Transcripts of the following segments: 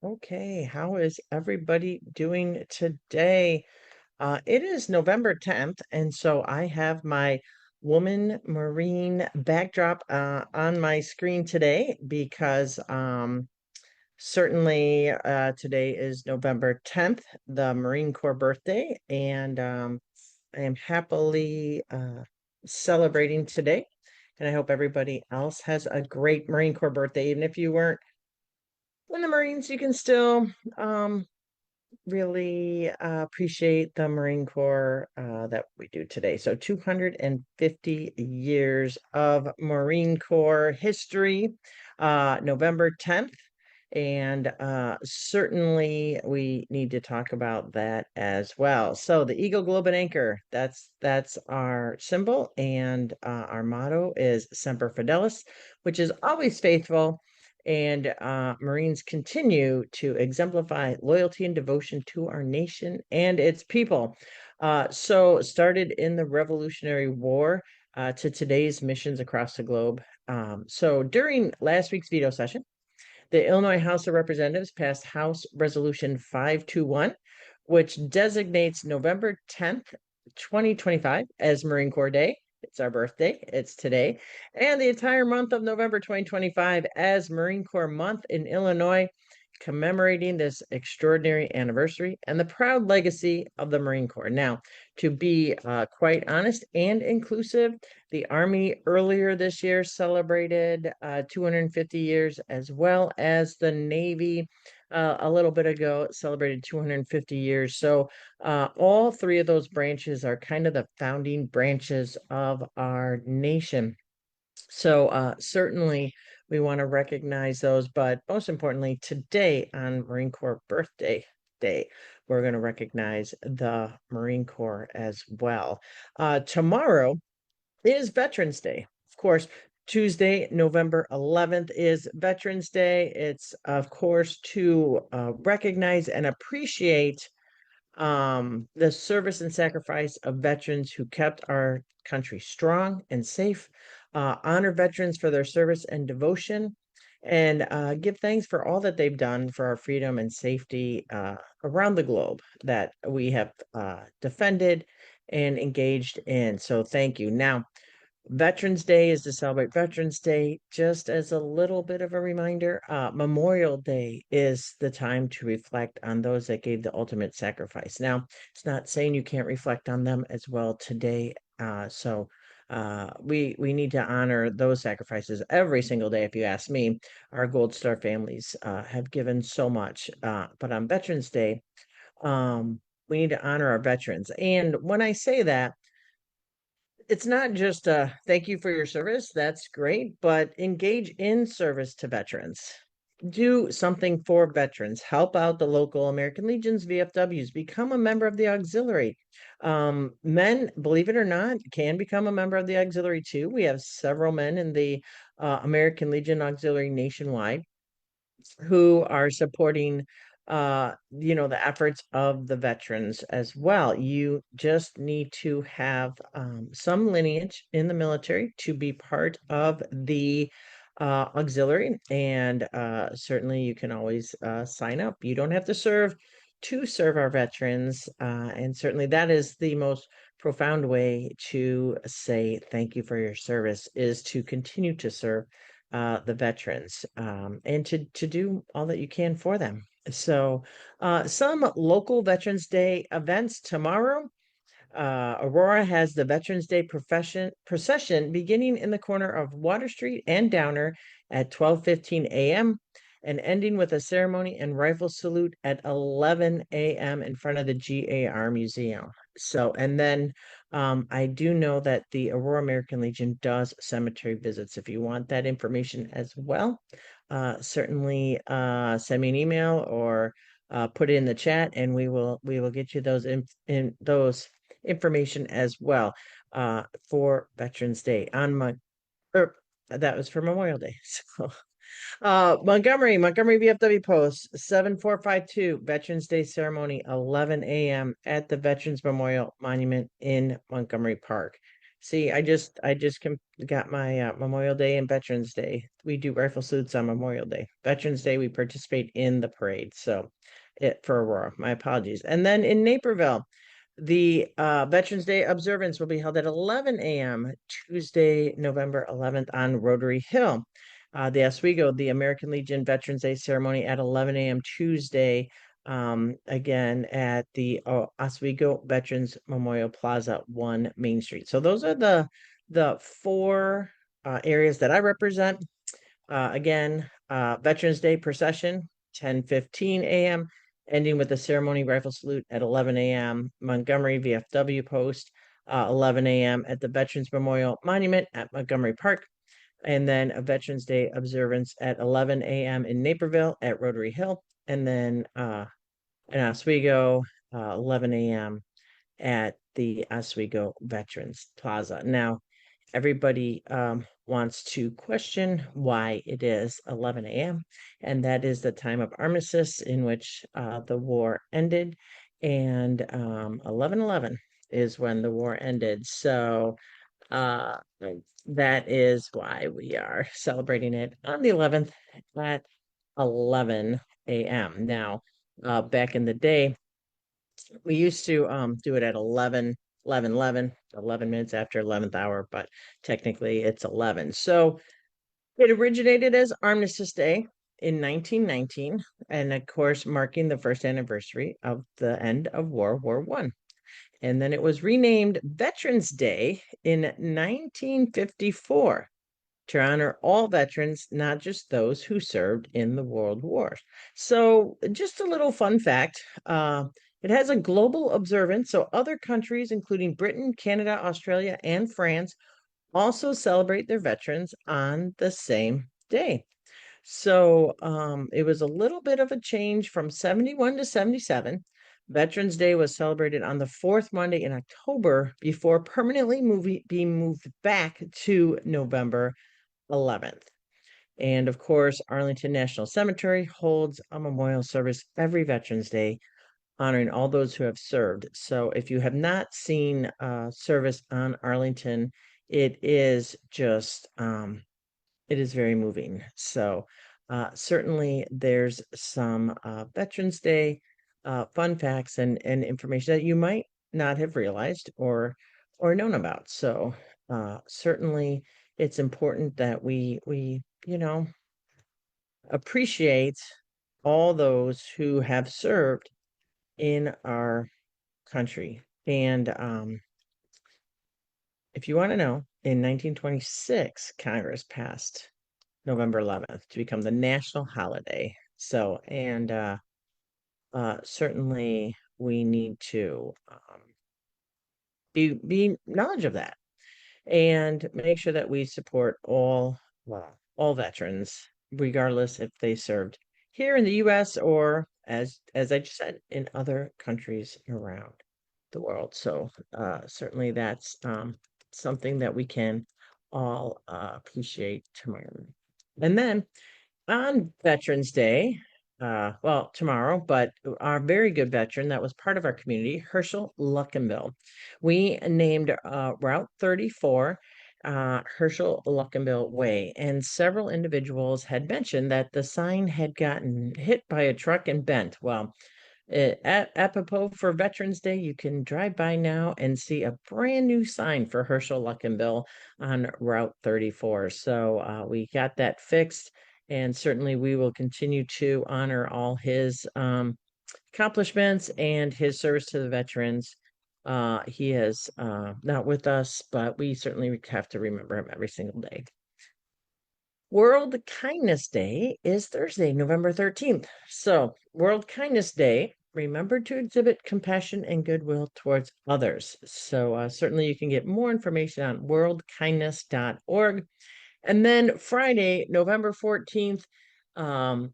Okay, how is everybody doing today? It is November 10th, and so I have my Woman Marine backdrop on my screen today because certainly today is November 10th, the Marine Corps birthday, and I am happily celebrating today. And I hope everybody else has a great Marine Corps birthday, even if you weren't in the Marines, you can still um, really appreciate the Marine Corps that we do today. So 250 years of Marine Corps history, November 10th. And certainly we need to talk about that as well. So the Eagle, Globe, and Anchor, that's our symbol, and our motto is Semper Fidelis, which is always faithful. And Marines continue to exemplify loyalty and devotion to our nation and its people. So started in the Revolutionary War to today's missions across the globe. So during last week's veto session, the Illinois House of Representatives passed House Resolution 521, which designates November 10th, 2025 as Marine Corps Day. It's our birthday, it's today, and the entire month of November 2025 as Marine Corps Month in Illinois, commemorating this extraordinary anniversary and the proud legacy of the Marine Corps. Now, to be quite honest and inclusive, the Army earlier this year celebrated 250 years, as well as the Navy a little bit ago celebrated 250 years. So all three of those branches are kind of the founding branches of our nation. So certainly we want to recognize those, but most importantly, today on Marine Corps Birthday Day, we're going to recognize the Marine Corps as well. Tomorrow is Veterans Day. Of course, Tuesday, November 11th is Veterans Day. It's, of course, to recognize and appreciate the service and sacrifice of veterans who kept our country strong and safe, honor veterans for their service and devotion, and give thanks for all that they've done for our freedom and safety around the globe that we have defended and engaged in. So thank you. Now, Veterans Day is to celebrate Veterans Day. Just as a little bit of a reminder, Memorial Day is the time to reflect on those that gave the ultimate sacrifice. Now, it's not saying you can't reflect on them as well today. We need to honor those sacrifices every single day. If you ask me, our Gold Star families have given so much. But on Veterans Day, we need to honor our veterans. And when I say that, it's not just thank you for your service. That's great, but engage in service to veterans. Do something for veterans. Help out the local American Legions, VFWs. Become a member of the auxiliary. Men, believe it or not, can become a member of the auxiliary too. We have several men in the American Legion Auxiliary nationwide who are supporting the efforts of the veterans as well. You just need to have some lineage in the military to be part of the auxiliary, and certainly you can always sign up. You don't have to serve to serve our veterans, and certainly that is the most profound way to say thank you for your service, is to continue to serve the veterans, and to do all that you can for them. So, some local Veterans Day events tomorrow. Aurora has the Veterans Day procession beginning in the corner of Water Street and Downer at 12:15 a.m. and ending with a ceremony and rifle salute at 11 a.m. in front of the GAR Museum. So, and then I do know that the Aurora American Legion does cemetery visits. If you want that information as well, certainly send me an email or put it in the chat, and we will get you those in those information as well for Veterans Day on my or that was for Memorial Day. So Montgomery VFW Post 7452 Veterans Day ceremony 11 a.m. at the Veterans Memorial Monument in Montgomery Park. See, got my Memorial Day and Veterans Day. We do rifle salutes on Memorial Day. Veterans Day, we participate in the parade. So it for Aurora. My apologies. And then in Naperville, the Veterans Day observance will be held at 11 a.m. Tuesday, November 11th on Rotary Hill. The Oswego, the American Legion Veterans Day ceremony at 11 a.m. Tuesday, again at the Oswego Veterans Memorial Plaza 1 Main Street. So those are the four areas that I represent. Again, Veterans Day procession, 10:15 a.m., ending with the ceremony rifle salute at 11 a.m. Montgomery VFW post, 11 a.m. at the Veterans Memorial Monument at Montgomery Park, and then a Veterans Day observance at 11 a.m. in Naperville at Rotary Hill, and then in Oswego, 11 a.m. at the Oswego Veterans Plaza. Now, everybody wants to question why it is 11 a.m., and that is the time of armistice in which the war ended, and 11/11 is when the war ended. So uh, that is why we are celebrating it on the 11th at 11 a.m. Now, back in the day, we used to do it at 11 minutes after 11th hour, but technically it's 11. So it originated as Armistice Day in 1919, and of course, marking the first anniversary of the end of World War One. And then it was renamed Veterans Day in 1954 to honor all veterans, not just those who served in the World Wars. So, just a little fun fact it has a global observance. So, other countries, including Britain, Canada, Australia, and France, also celebrate their veterans on the same day. So, it was a little bit of a change from 71 to 77. Veterans Day was celebrated on the fourth Monday in October before permanently being moved back to November 11th. And of course, Arlington National Cemetery holds a memorial service every Veterans Day, honoring all those who have served. So if you have not seen service on Arlington, it is just, it is very moving. So certainly there's some Veterans Day fun facts and information that you might not have realized or known about. So certainly it's important that we appreciate all those who have served in our country. And if you want to know, in 1926, Congress passed November 11th to become the national holiday. So, and certainly we need to be knowledge of that and make sure that we support all veterans, regardless if they served here in the U.S. or as I just said, in other countries around the world. So certainly that's something that we can all appreciate tomorrow. And then on Veterans Day, well, tomorrow, but our very good veteran that was part of our community, Herschel Luckenbill. We named Route 34 Herschel Luckenbill Way, and several individuals had mentioned that the sign had gotten hit by a truck and bent. Well, apropos for Veterans Day, you can drive by now and see a brand new sign for Herschel Luckenbill on Route 34. So we got that fixed, and certainly we will continue to honor all his accomplishments and his service to the veterans. He is not with us, but we certainly have to remember him every single day. World Kindness Day is Thursday, November 13th. So, World Kindness Day, remember to exhibit compassion and goodwill towards others. So, certainly you can get more information on worldkindness.org. And then Friday, November 14th,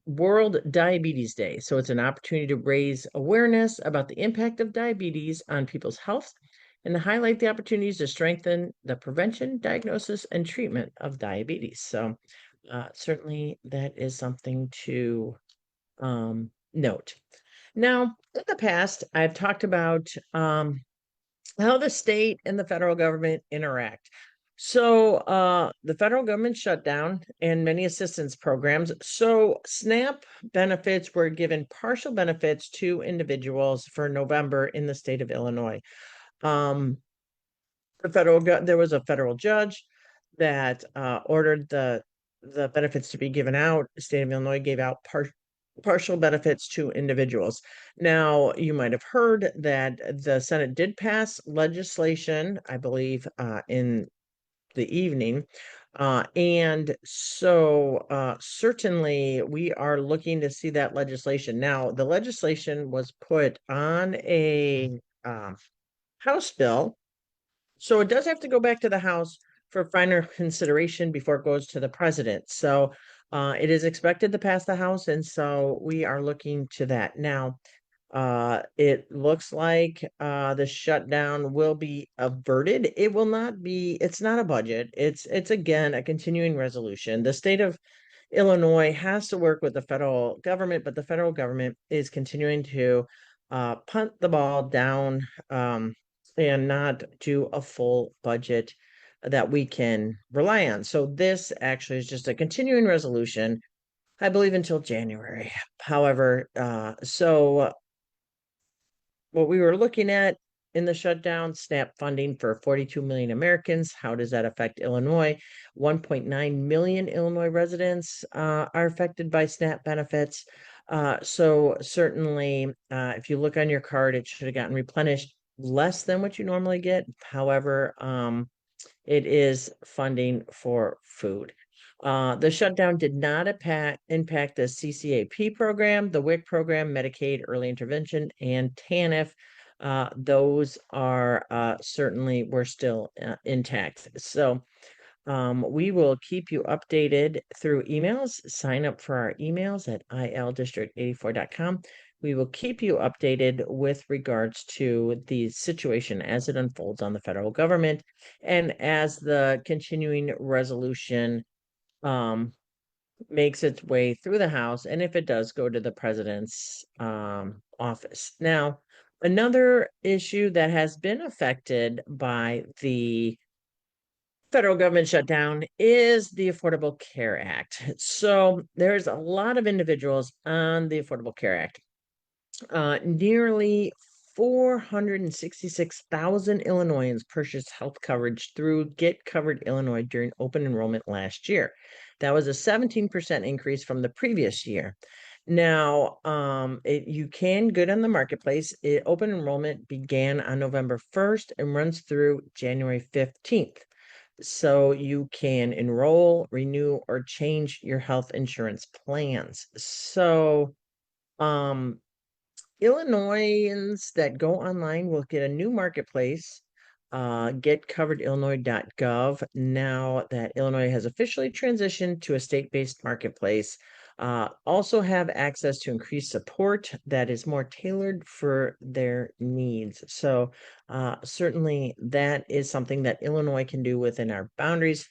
World Diabetes Day. So, it's an opportunity to raise awareness about the impact of diabetes on people's health and to highlight the opportunities to strengthen the prevention, diagnosis, and treatment of diabetes. So, certainly that is something to note. Now, in the past, I've talked about how the state and the federal government interact. So, the federal government shut down and many assistance programs. So, SNAP benefits were given partial benefits to individuals for November in the state of Illinois. Um, there was a federal judge that ordered the benefits to be given out. The state of Illinois gave out partial benefits to individuals. Now, you might have heard that the Senate did pass legislation, I believe, in the evening. And so certainly we are looking to see that legislation. Now, the legislation was put on a House bill, so it does have to go back to the House for final consideration before it goes to the president. So it is expected to pass the House, and so we are looking to that. Now, it looks like the shutdown will be averted. It will not be, it's not a budget. It's again a continuing resolution. The state of Illinois has to work with the federal government, but the federal government is continuing to punt the ball down and not do a full budget that we can rely on. So this actually is just a continuing resolution, I believe, until January. However, what we were looking at in the shutdown, SNAP funding for 42 million Americans. How does that affect Illinois? 1.9 million Illinois residents are affected by SNAP benefits. So certainly, if you look on your card, it should have gotten replenished less than what you normally get. However, it is funding for food. The shutdown did not impact the CCAP program, the WIC program, Medicaid Early Intervention, and TANF. Those are certainly were still intact. So we will keep you updated through emails. Sign up for our emails at ildistrict84.com. We will keep you updated with regards to the situation as it unfolds on the federal government and as the continuing resolution makes its way through the House, and if it does go to the president's office. Now, another issue that has been affected by the federal government shutdown is the Affordable Care Act. So there's a lot of individuals on the Affordable Care Act. Nearly 466,000 Illinoisans purchased health coverage through Get Covered Illinois during open enrollment last year. That was a 17% increase from the previous year. Now, you can get on the marketplace. Open enrollment began on November 1st and runs through January 15th. So you can enroll, renew, or change your health insurance plans. So, Illinoisans that go online will get a new marketplace, getcoveredillinois.gov, now that Illinois has officially transitioned to a state-based marketplace. Also have access to increased support that is more tailored for their needs. So certainly that is something that Illinois can do within our boundaries.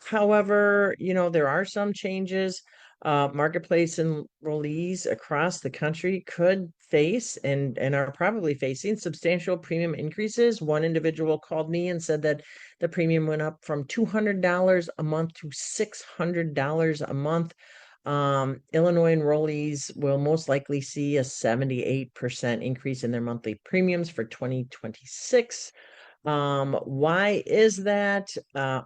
However, there are some changes. Marketplace enrollees across the country could face and are probably facing substantial premium increases. One individual called me and said that the premium went up from $200 a month to $600 a month. Illinois enrollees will most likely see a 78% increase in their monthly premiums for 2026. Why is that?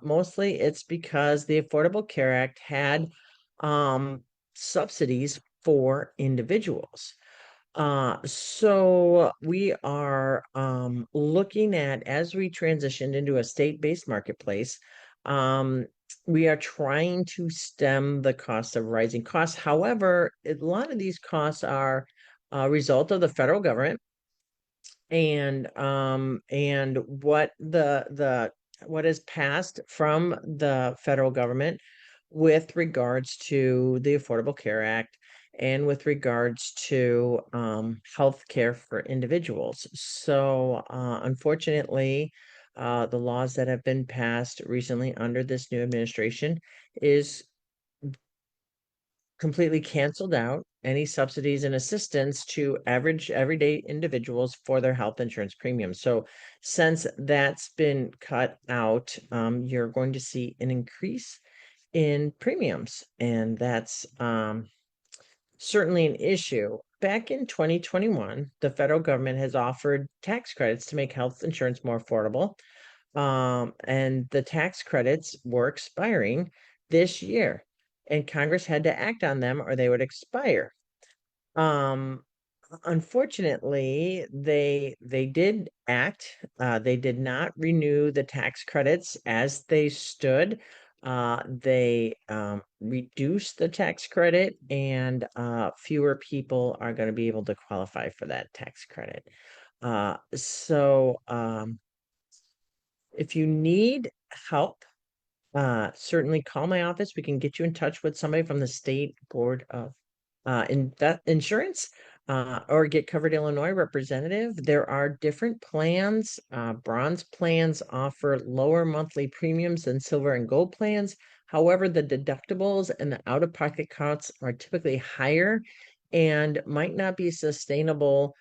Mostly it's because the Affordable Care Act had subsidies for individuals. So we are looking at, as we transitioned into a state-based marketplace, we are trying to stem the cost of rising costs. However, a lot of these costs are a result of the federal government and what is passed from the federal government with regards to the Affordable Care Act and with regards to health care for individuals. So unfortunately, the laws that have been passed recently under this new administration is completely canceled out. any subsidies and assistance to average everyday individuals for their health insurance premiums. So since that's been cut out, you're going to see an increase in premiums, and that's certainly an issue. Back in 2021, the federal government has offered tax credits to make health insurance more affordable. And the tax credits were expiring this year, and Congress had to act on them or they would expire. Um, Unfortunately, they did act. They did not renew the tax credits as they stood. They reduced the tax credit, and fewer people are going to be able to qualify for that tax credit. So if you need help, certainly call my office. We can get you in touch with somebody from the State Board of Insurance, or Get Covered Illinois representative. There are different plans. Bronze plans offer lower monthly premiums than silver and gold plans. However, the deductibles and the out-of-pocket costs are typically higher and might not be sustainable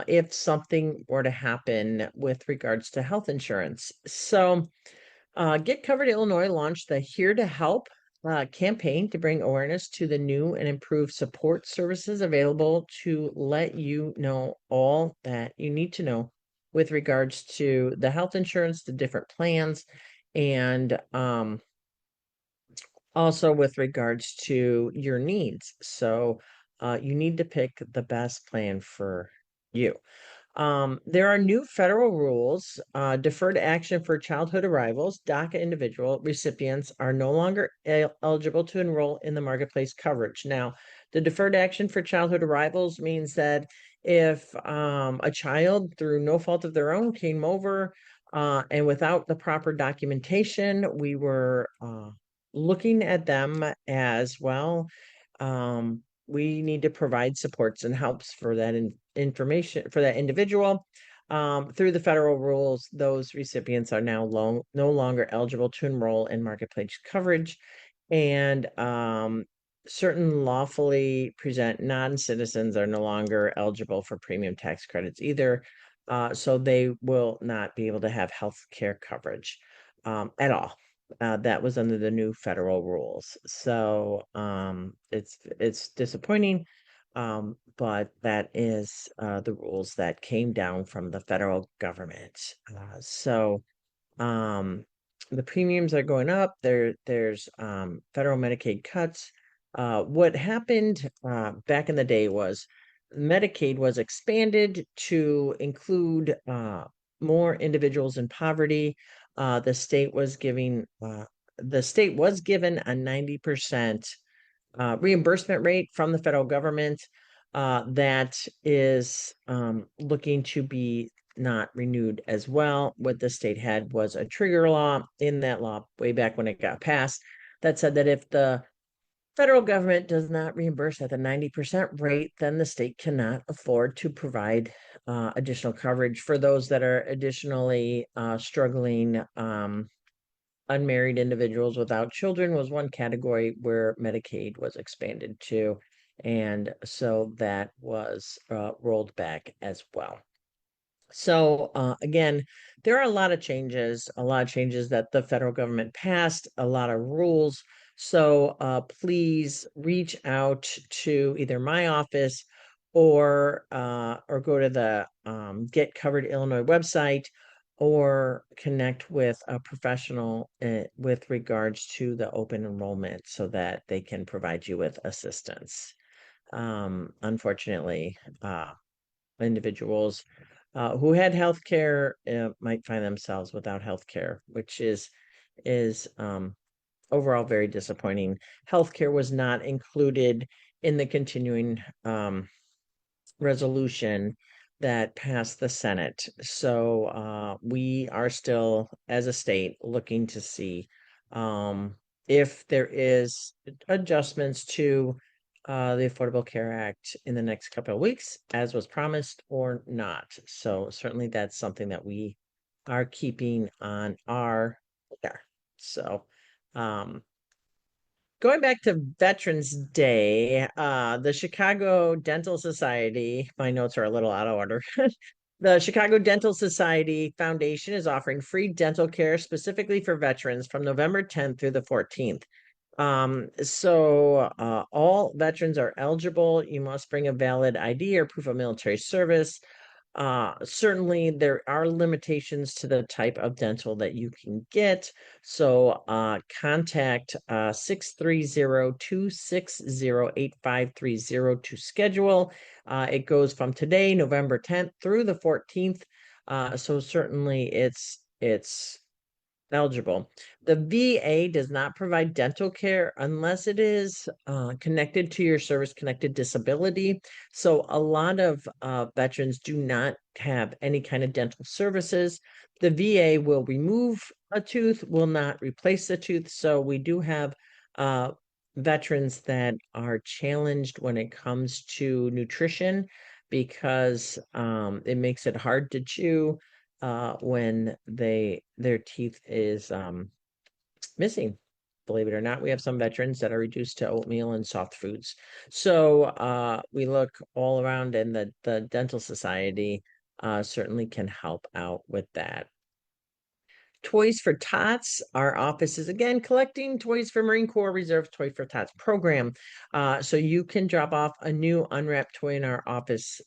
if something were to happen with regards to health insurance. So, Get Covered Illinois launched the Here to Help campaign to bring awareness to the new and improved support services available to let you know all that you need to know with regards to the health insurance, the different plans, and also with regards to your needs. So you need to pick the best plan for you. There are new federal rules. Deferred action for childhood arrivals. DACA individual recipients are no longer eligible to enroll in the marketplace coverage. Now, the deferred action for childhood arrivals means that if a child, through no fault of their own, came over and without the proper documentation, we were looking at them as well. We need to provide supports and helps for that information for that individual. Through the federal rules, those recipients are now no longer eligible to enroll in marketplace coverage, and certain lawfully present non-citizens are no longer eligible for premium tax credits either. So they will not be able to have health care coverage at all. That was under the new federal rules. So it's disappointing, but that is the rules that came down from the federal government. So um, the premiums are going up. There's federal Medicaid cuts. What happened back in the day was Medicaid was expanded to include more individuals in poverty. The state was given a 90% reimbursement rate from the federal government that is looking to be not renewed as well. What the state had was a trigger law in that law way back when it got passed that said that if the federal government does not reimburse at the 90% rate, then the state cannot afford to provide additional coverage for those that are additionally struggling. Unmarried individuals without children was one category where Medicaid was expanded to. And so that was rolled back as well. So again, there are a lot of changes that the federal government passed, a lot of rules. So please reach out to either my office or go to the Get Covered Illinois website or connect with a professional with regards to the open enrollment so that they can provide you with assistance. Unfortunately, individuals who had health care might find themselves without health care, which is overall very disappointing. Health care was not included in the continuing resolution that passed the Senate. So we are still, as a state, looking to see if there is adjustments to the Affordable Care Act in the next couple of weeks, as was promised, or not. So certainly that's something that we are keeping on our radar. So going back to Veterans Day, the Chicago Dental Society, my notes are a little out of order. The Chicago Dental Society Foundation is offering free dental care specifically for veterans from November 10th through the 14th. All veterans are eligible. You must bring a valid ID or proof of military service. Certainly there are limitations to the type of dental that you can get. So contact 630-260-8530 to schedule. It goes from today, November 10th through the 14th. So certainly it's eligible. The VA does not provide dental care unless it is connected to your service-connected disability. So a lot of veterans do not have any kind of dental services. The VA will remove a tooth, will not replace the tooth. So we do have veterans that are challenged when it comes to nutrition because it makes it hard to chew when their teeth is missing. Believe it or not, we have some veterans that are reduced to oatmeal and soft foods. So we look all around, and the Dental Society certainly can help out with that. Toys for Tots. Our office is again collecting toys for Marine Corps Reserve Toy for Tots program. So you can drop off a new unwrapped toy in our office.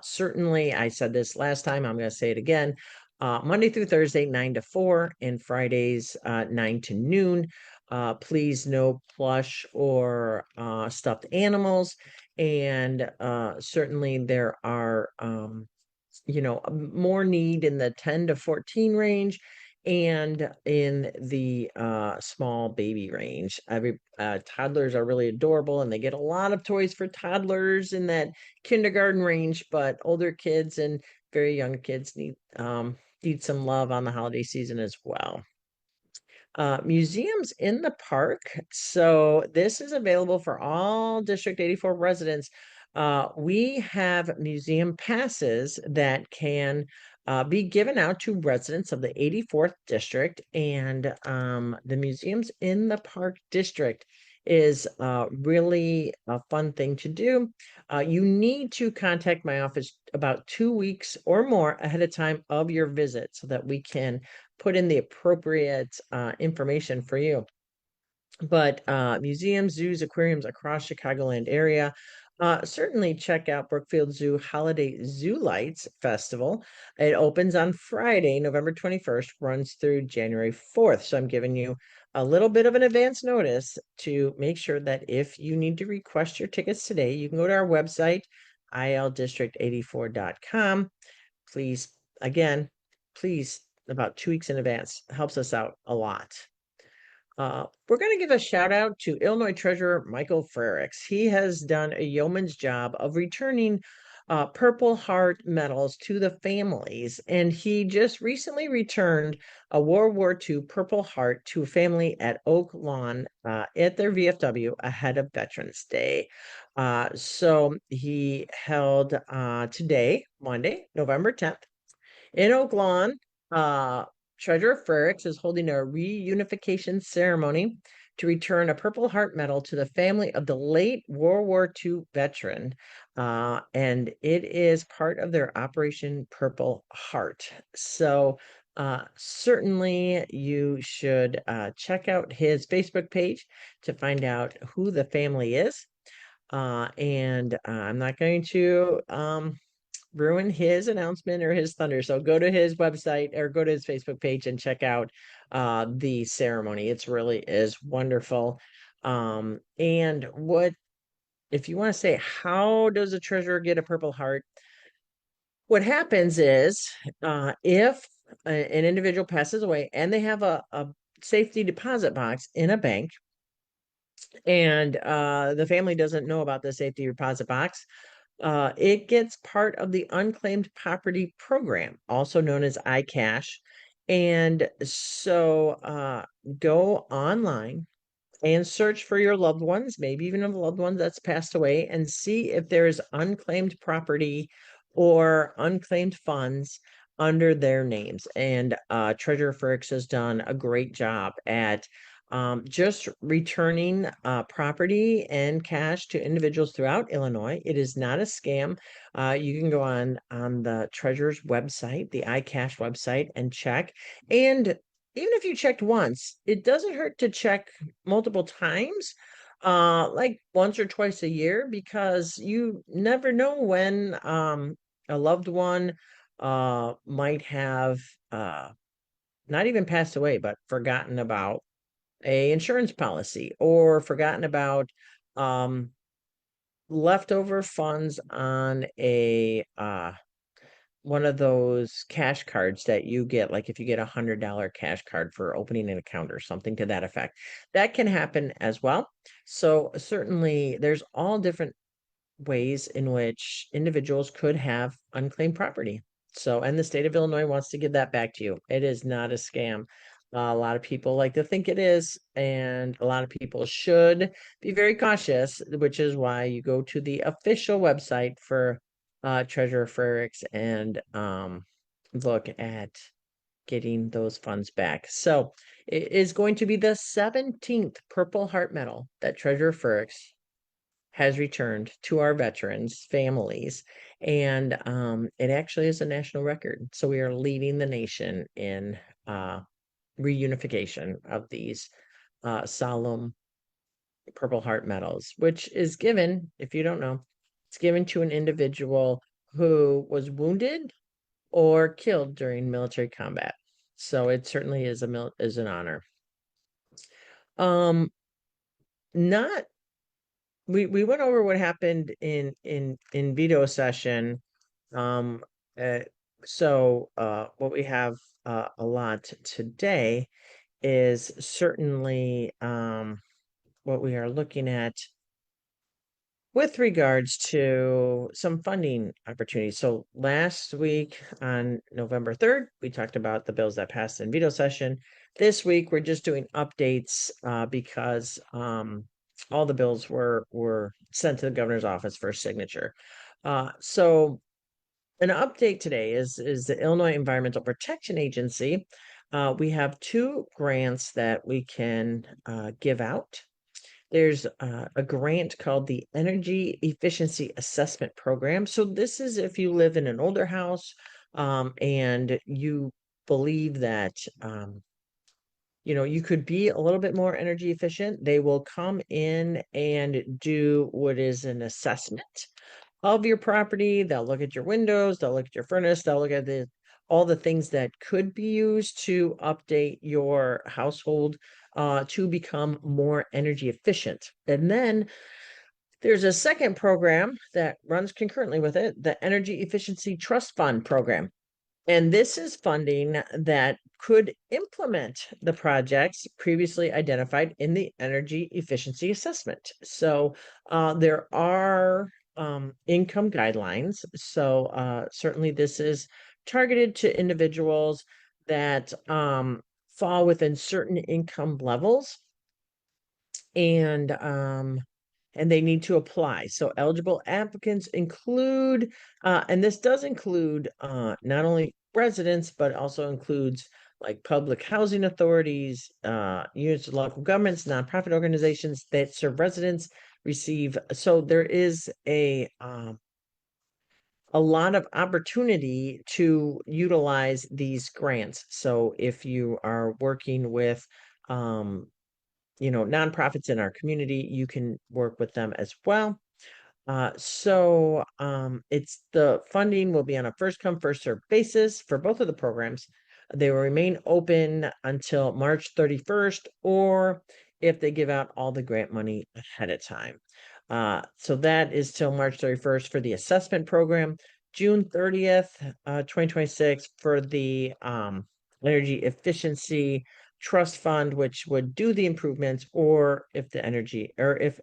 Certainly, I said this last time, I'm going to say it again. Monday through Thursday, 9 to 4, and Fridays, 9 to noon. Please, no plush or stuffed animals. And certainly, there are more need in the 10 to 14 range and in the small baby range. Toddlers are really adorable, and they get a lot of toys for toddlers in that kindergarten range, but older kids and very young kids need some love on the holiday season as well. Museums in the park. So this is available for all District 84 residents. We have museum passes that can be given out to residents of the 84th district, and the museums in the park district is really a fun thing to do. You need to contact my office about 2 weeks or more ahead of time of your visit so that we can put in the appropriate information for you. But museums, zoos, aquariums across Chicagoland area, certainly check out Brookfield Zoo Holiday Zoo Lights Festival. It opens on Friday, November 21st, runs through January 4th. So I'm giving you a little bit of an advance notice to make sure that if you need to request your tickets today, you can go to our website, ildistrict84.com. Please, again, please, about 2 weeks in advance helps us out a lot. We're going to give a shout out to Illinois Treasurer Michael Frericks. He has done a yeoman's job of returning Purple Heart medals to the families, and he just recently returned a World War II Purple Heart to a family at Oak Lawn at their VFW ahead of Veterans Day. So he held today, Monday, November 10th, in Oak Lawn. Treasurer Frericks is holding a reunification ceremony to return a Purple Heart Medal to the family of the late World War II veteran. And it is part of their Operation Purple Heart. So certainly you should check out his Facebook page to find out who the family is. And I'm not going to ruin his announcement or his thunder. So go to his website or go to his Facebook page and check out the ceremony. It's really is wonderful. And what if you want to say, how does a treasurer get a Purple Heart? What happens is if an individual passes away and they have a safety deposit box in a bank, and the family doesn't know about the safety deposit box, it gets part of the Unclaimed Property Program, also known as iCash. And so go online and search for your loved ones, maybe even a loved one that's passed away, and see if there's unclaimed property or unclaimed funds under their names. And Treasurer Frericks has done a great job at just returning property and cash to individuals throughout Illinois. It is not a scam. You can go on the treasurer's website, the iCash website, and check. And even if you checked once, it doesn't hurt to check multiple times, like once or twice a year, because you never know when a loved one might have not even passed away, but forgotten about a insurance policy or forgotten about um leftover funds on a one of those cash cards that you get, like if you get $100 cash card for opening an account or something to that effect. That can happen as well. So certainly there's all different ways in which individuals could have unclaimed property. So, and the state of Illinois wants to give that back to you. It is not a scam. A lot of people like to think it is, and a lot of people should be very cautious, which is why you go to the official website for Treasurer Frericks and look at getting those funds back. So it is going to be the 17th Purple Heart Medal that Treasurer Frericks has returned to our veterans families, and it actually is a national record. So we are leading the nation in reunification of these solemn Purple Heart medals, which is given, if you don't know, it's given to an individual who was wounded or killed during military combat. So it certainly is is an honor. Not we went over what happened in veto session. Um, uh, what we have a lot today is certainly what we are looking at with regards to some funding opportunities. So last week on November 3rd, we talked about the bills that passed in veto session. This week, we're just doing updates because all the bills were sent to the governor's office for signature. So an update today is the Illinois Environmental Protection Agency. We have two grants that we can give out. There's a grant called the Energy Efficiency Assessment Program. So this is if you live in an older house and you believe that you could be a little bit more energy efficient. They will come in and do what is an assessment of your property. They'll look at your windows, they'll look at your furnace, they'll look at all the things that could be used to update your household to become more energy efficient. And then there's a second program that runs concurrently with it, the Energy Efficiency Trust Fund program. And this is funding that could implement the projects previously identified in the energy efficiency assessment. So there are income guidelines. So certainly this is targeted to individuals that fall within certain income levels, and they need to apply. So eligible applicants include, and this does include not only residents, but also includes like public housing authorities, units of local governments, nonprofit organizations that serve residents receive. So there is a lot of opportunity to utilize these grants. So if you are working with nonprofits in our community, you can work with them as well. It's the funding will be on a first come, first served basis for both of the programs. They will remain open until March 31st, or if they give out all the grant money ahead of time. So that is till March 31st for the assessment program, June 30th, 2026 for the energy efficiency trust fund, which would do the improvements, or if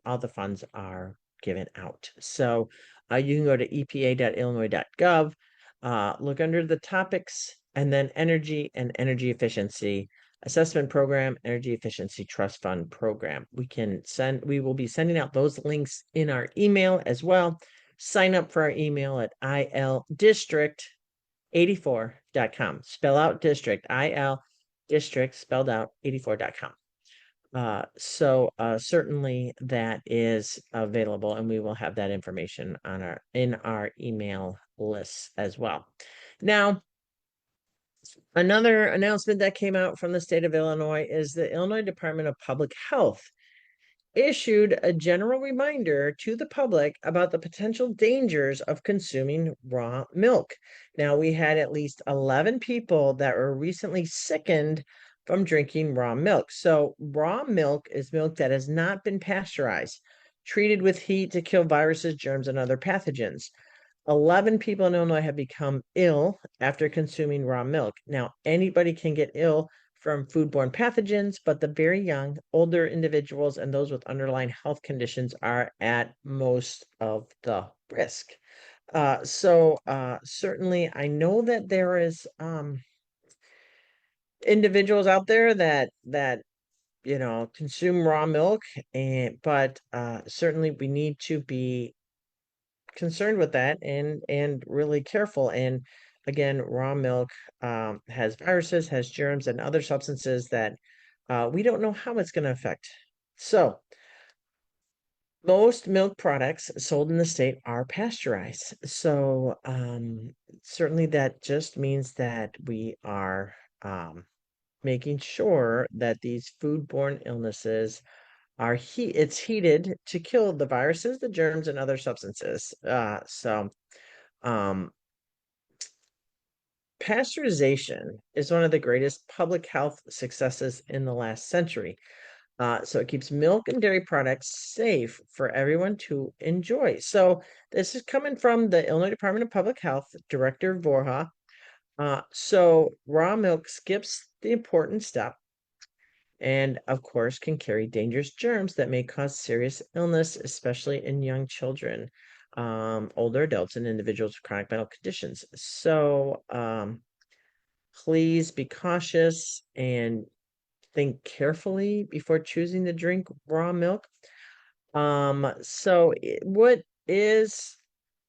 all the funds are given out. So you can go to epa.illinois.gov, look under the topics, and then energy and energy efficiency assessment program, energy efficiency trust fund program. We will be sending out those links in our email as well. Sign up for our email at ildistrict84.com. Spell out district, IL district spelled out 84.com. Certainly that is available, and we will have that information on our email lists as well. Now, another announcement that came out from the state of Illinois is the Illinois Department of Public Health issued a general reminder to the public about the potential dangers of consuming raw milk. Now, we had at least 11 people that were recently sickened from drinking raw milk. So, raw milk is milk that has not been pasteurized, treated with heat to kill viruses, germs, and other pathogens. 11 people in Illinois have become ill after consuming raw milk. Now, anybody can get ill from foodborne pathogens, but the very young, older individuals, and those with underlying health conditions are at most of the risk. Certainly, I know that there is individuals out there that consume raw milk, but certainly we need to be concerned with that and really careful. And again, raw milk has viruses, has germs, and other substances that we don't know how it's going to affect. So most milk products sold in the state are pasteurized. So certainly that just means that we are making sure that these foodborne illnesses are it's heated to kill the viruses, the germs, and other substances. Um, Pasteurization is one of the greatest public health successes in the last century. So it keeps milk and dairy products safe for everyone to enjoy. So this is coming from the Illinois Department of Public Health Director Vorha. So raw milk skips the important step and, of course, can carry dangerous germs that may cause serious illness, especially in young children, older adults, and individuals with chronic medical conditions. So please be cautious and think carefully before choosing to drink raw milk. What is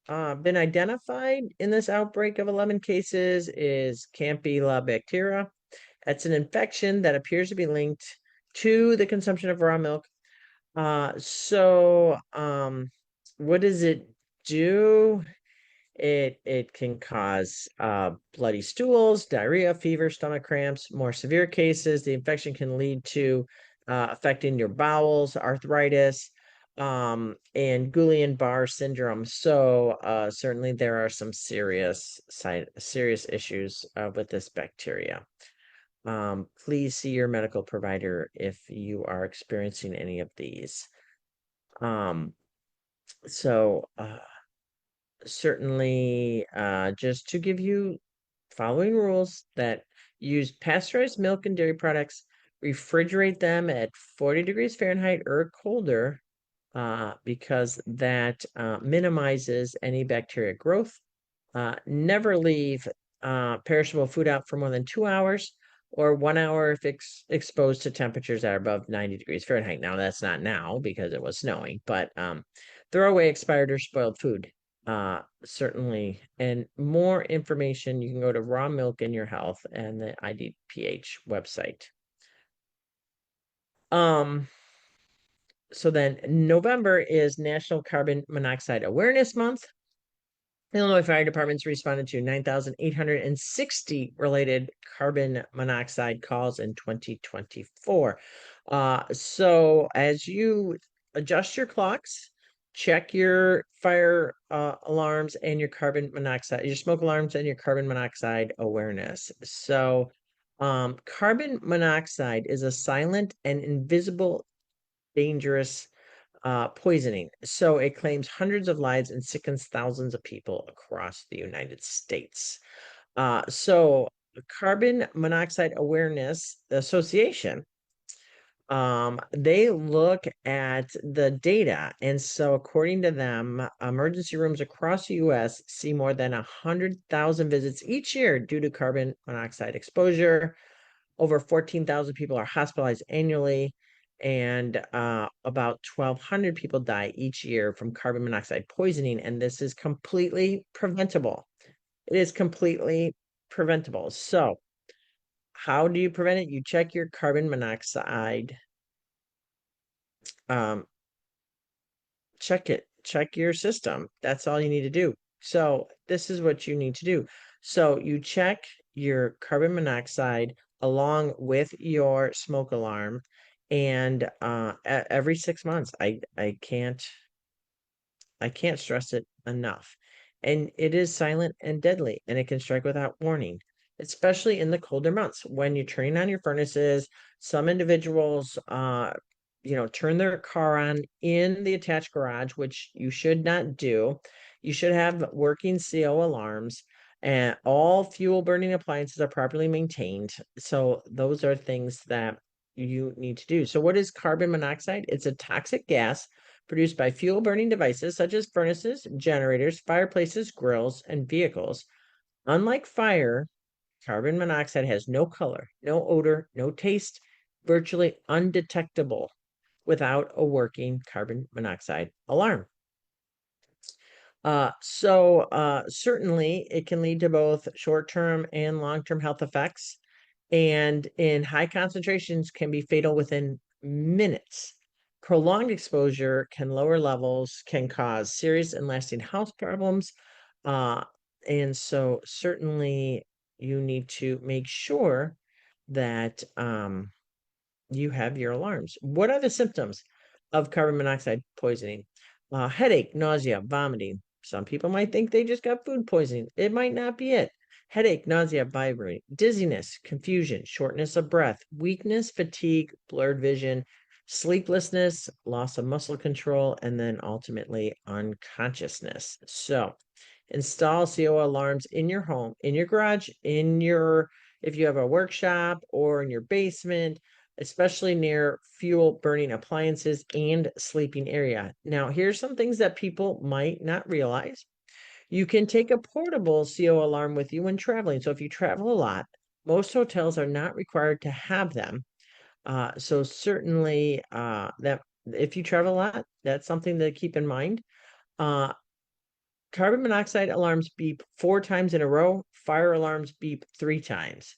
been identified in this outbreak of 11 cases is Campylobacter. It's an infection that appears to be linked to the consumption of raw milk. What does it do? It can cause bloody stools, diarrhea, fever, stomach cramps. More severe cases, the infection can lead to affecting your bowels, arthritis, and Guillain-Barré syndrome. So certainly there are some serious issues with this bacteria. Please see your medical provider if you are experiencing any of these. Um, so certainly just to give you following rules that use pasteurized milk and dairy products, refrigerate them at 40 degrees Fahrenheit or colder, because that minimizes any bacteria growth. Never leave perishable food out for more than 2 hours or 1 hour if exposed to temperatures that are above 90 degrees Fahrenheit. Now, that's not now because it was snowing, but throw away expired or spoiled food. Certainly. And more information, you can go to Raw Milk in Your Health and the IDPH website. So then November is National Carbon Monoxide Awareness Month. Illinois Fire Departments responded to 9,860 related carbon monoxide calls in 2024. So as you adjust your clocks, check your fire alarms and your carbon monoxide, your smoke alarms and your carbon monoxide awareness. So carbon monoxide is a silent and invisible dangerous poisoning. So it claims hundreds of lives and sickens thousands of people across the United States. Carbon Monoxide Awareness Association, they look at the data. And so according to them, emergency rooms across the US see more than 100,000 visits each year due to carbon monoxide exposure. Over 14,000 people are hospitalized annually, and about 1,200 people die each year from carbon monoxide poisoning, and this is completely preventable. It is completely preventable. So how do you prevent it? You check your carbon monoxide um, check your system. That's all you need to do. So this is what you need to do. So you check your carbon monoxide along with your smoke alarm, and every 6 months. I can't stress it enough. And it is silent and deadly, and it can strike without warning, especially in the colder months when you're turning on your furnaces. Some individuals, turn their car on in the attached garage, which you should not do. You should have working CO alarms, and all fuel burning appliances are properly maintained. So those are things that you need to do. So what is carbon monoxide? It's a toxic gas produced by fuel burning devices such as furnaces, generators, fireplaces, grills, and vehicles. Unlike fire, carbon monoxide has no color, no odor, no taste, virtually undetectable without a working carbon monoxide alarm. Certainly it can lead to both short-term and long-term health effects, and in high concentrations can be fatal within minutes. Prolonged exposure can lower levels, can cause serious and lasting health problems. And so certainly you need to make sure that you have your alarms. What are the symptoms of carbon monoxide poisoning? Headache, nausea, vomiting. Some people might think they just got food poisoning. It might not be it. Headache, nausea, vibrating, dizziness, confusion, shortness of breath, weakness, fatigue, blurred vision, sleeplessness, loss of muscle control, and then ultimately unconsciousness. So, install CO alarms in your home, in your garage, if you have a workshop or in your basement, especially near fuel burning appliances and sleeping area. Now, here's some things that people might not realize. You can take a portable CO alarm with you when traveling. So if you travel a lot, most hotels are not required to have them. So certainly that if you travel a lot, that's something to keep in mind. Uh, Carbon monoxide alarms beep 4 times in a row. Fire alarms beep 3 times.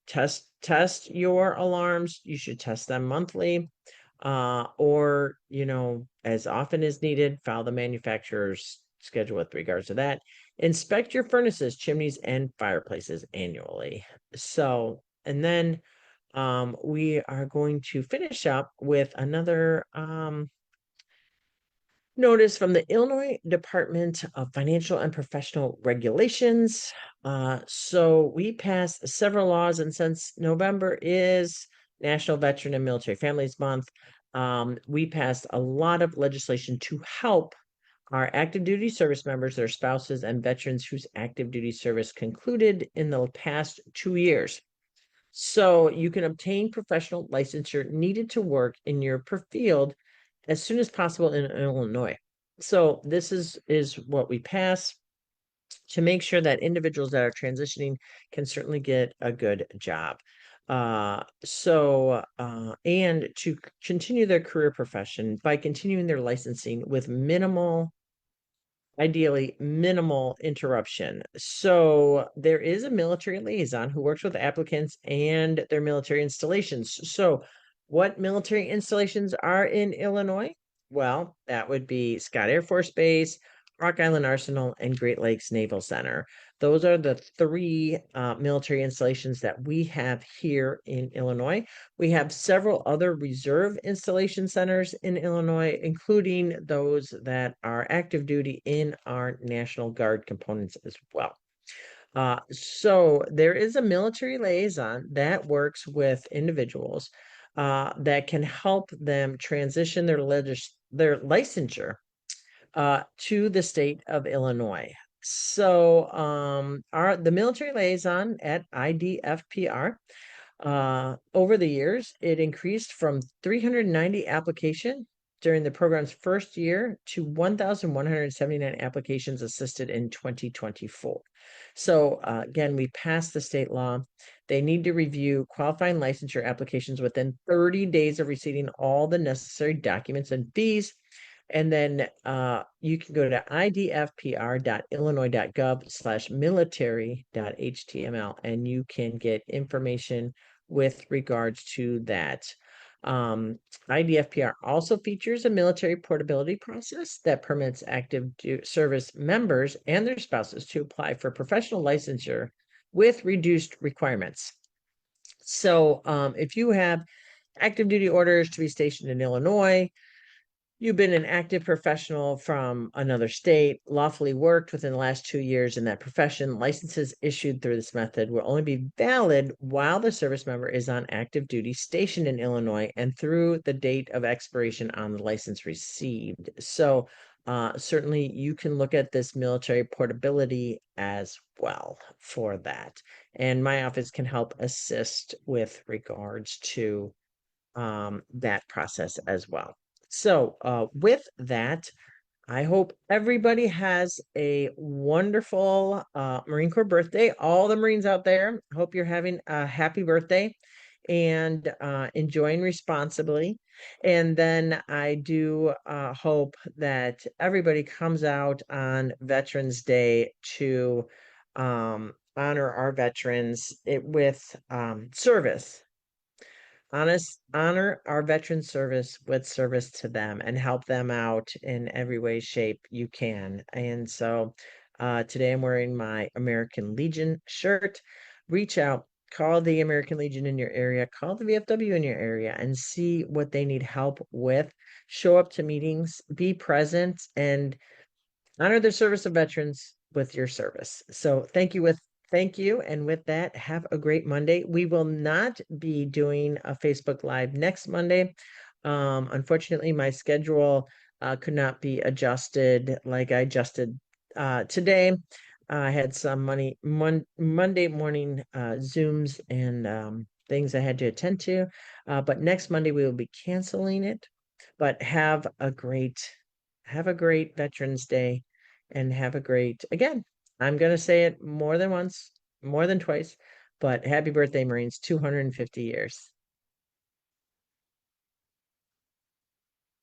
Test your alarms. You should test them monthly, or as often as needed. Follow the manufacturer's schedule with regards to that. Inspect your furnaces, chimneys, and fireplaces annually. So, and then we are going to finish up with another notice from the Illinois Department of Financial and Professional Regulations. So we passed several laws, and since November is National Veteran and Military Families Month, we passed a lot of legislation to help our active duty service members, their spouses, and veterans whose active duty service concluded in the past 2 years. So you can obtain professional licensure needed to work in your field as soon as possible in Illinois. So this is what we pass to make sure that individuals that are transitioning can certainly get a good job. And to continue their career profession by continuing their licensing with ideally minimal interruption. So there is a military liaison who works with applicants and their military installations. So what military installations are in Illinois? Well, that would be Scott Air Force Base, Rock Island Arsenal, and Great Lakes Naval Center. Those are the three military installations that we have here in Illinois. We have several other reserve installation centers in Illinois, including those that are active duty in our National Guard components as well. So there is a military liaison that works with individuals that can help them transition their licensure to the state of Illinois. So the military liaison at IDFPR, over the years, it increased from 390 application during the program's first year to 1,179 applications assisted in 2024. So again, we passed the state law. They need to review qualifying licensure applications within 30 days of receiving all the necessary documents and fees. And then you can go to idfpr.illinois.gov/military.html, and you can get information with regards to that. IDFPR also features a military portability process that permits active service members and their spouses to apply for professional licensure with reduced requirements. So if you have active duty orders to be stationed in Illinois, you've been an active professional from another state, lawfully worked within the last 2 years in that profession, licenses issued through this method will only be valid while the service member is on active duty stationed in Illinois and through the date of expiration on the license received. So certainly you can look at this military portability as well for that. And my office can help assist with regards to that process as well. So with that, I hope everybody has a wonderful Marine Corps birthday. All the Marines out there, hope you're having a happy birthday and enjoying responsibly. And then I do hope that everybody comes out on Veterans Day to honor our veterans with service. Honor our veteran service with service to them and help them out in every way, shape you can. And so today I'm wearing my American Legion shirt. Reach out, call the American Legion in your area, call the VFW in your area and see what they need help with. Show up to meetings, be present, and honor the service of veterans with your service. So thank you. And with that, have a great Monday. We will not be doing a Facebook Live next Monday. Unfortunately, my schedule could not be adjusted like I adjusted today. I had some Monday morning Zooms and things I had to attend to. But next Monday we will be canceling it. But have a great Veterans Day and have a great, again, I'm going to say it more than once, more than twice, but happy birthday, Marines, 250 years.